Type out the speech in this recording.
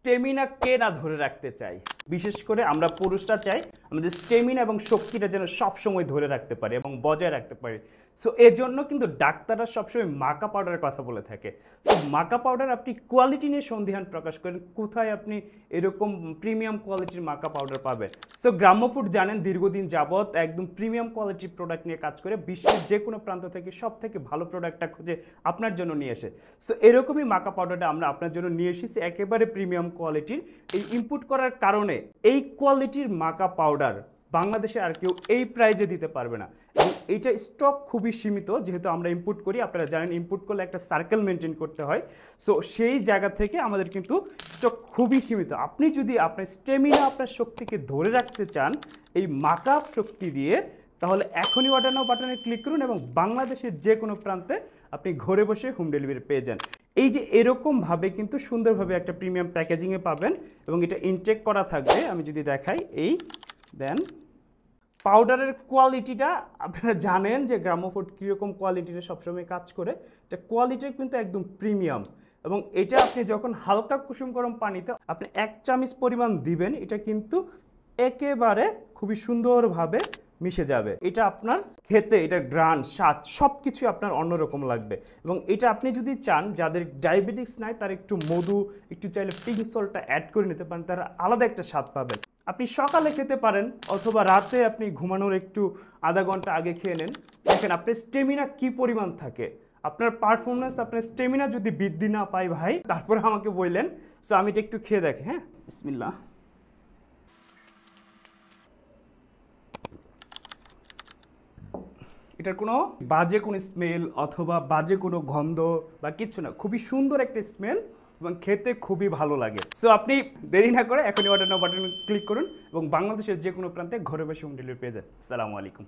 Stamina কে না ধরে রাখতে চাই, বিশেষ করে আমরা পুরুষরা চাই আমাদের স্টেমিনা এবং শক্তিটা যেন সবসময় ধরে রাখতে পারি এবং বজায় রাখতে পারি। সো এর জন্য কিন্তু ডাক্তাররা সবসময় মাকা পাউডারের কথা বলে থাকে। সো মাকা পাউডার আপনি কোয়ালিটি নিয়ে সন্দিহান প্রকাশ করেন, কোথায় আপনি এরকম প্রিমিয়াম কোয়ালিটির মাকা পাউডার পাবেন। সো গ্রাম্যফুড জানেন দীর্ঘদিন যাবৎ একদম প্রিমিয়াম কোয়ালিটির প্রোডাক্ট নিয়ে কাজ করে বিশ্বের যে কোনো প্রান্ত থেকে সব থেকে ভালো প্রোডাক্টটা খুঁজে আপনার জন্য নিয়ে আসে। সো এরকমই মাকা পাউডারটা আমরা আপনার জন্য নিয়ে এসেছি একেবারে প্রিমিয়াম কোয়ালিটির। এই ইনপুট করার কারণে এই কোয়ালিটির মাকা পাউডার বাংলাদেশে আর কেউ এই প্রাইজে দিতে পারবে না এবং এইটা স্টক খুবই সীমিত। যেহেতু আমরা ইনপুট করি, আপনারা জানেন ইনপুট করলে একটা সার্কেল মেনটেন করতে হয়। সো সেই জায়গা থেকে আমাদের কিন্তু স্টক খুবই সীমিত। আপনি যদি আপনার স্টেমিনা, আপনার শক্তিকে ধরে রাখতে চান এই মাকা শক্তি দিয়ে, তাহলে এখনই অর্ডার নাও বাটনে ক্লিক করুন এবং বাংলাদেশের যে কোনো প্রান্তে আপনি ঘরে বসে হোম ডেলিভারি পেয়ে যান। এই যে এরকমভাবে কিন্তু সুন্দরভাবে একটা প্রিমিয়াম প্যাকেজিংয়ে পাবেন এবং এটা ইনটেক করা থাকবে। আমি যদি দেখাই, এই দেন পাউডারের কোয়ালিটিটা আপনারা জানেন যে গ্রাম্যফুড কীরকম কোয়ালিটিতে সবসময় কাজ করে। এটা কোয়ালিটি কিন্তু একদম প্রিমিয়াম এবং এটা আপনি যখন হালকা কুসুম গরম পানিতে আপনি 1 চামচ পরিমাণ দিবেন, এটা কিন্তু একেবারে খুবই সুন্দরভাবে মিশে যাবে। এটা আপনার খেতে, এটা গ্রান স্বাদ সব কিছু আপনার অন্যরকম লাগবে। এবং এটা আপনি যদি চান, যাদের ডায়াবেটিস নাই তারা একটু মধু, একটু চাইলে পিঙ্ক সল্টটা অ্যাড করে নিতে পারেন, তারা আলাদা একটা স্বাদ পাবেন। আপনি সকালে খেতে পারেন অথবা রাতে আপনি ঘুমানোর একটু আধা ঘন্টা আগে খেয়ে নেন। দেখেন আপনার স্টেমিনা কি পরিমাণ থাকে, আপনার পারফরমেন্স, আপনার স্টেমিনা যদি বৃদ্ধি না পায় ভাই, তারপরে আমাকে বললেন। সো আমি এটা একটু খেয়ে দেখি। হ্যাঁ, বিসমিল্লাহ। এটার কোনো বাজে কোনো স্মেল অথবা বাজে কোনো গন্ধ বা কিছু না, খুবই সুন্দর একটা স্মেল এবং খেতে খুবই ভালো লাগে। সো আপনি দেরি না করে এখনই অর্ডার নাও বাটনে ক্লিক করুন এবং বাংলাদেশের যে কোনো প্রান্তে ঘরে বসে হোম ডেলিভারি পেয়ে যান। আসসালামু আলাইকুম।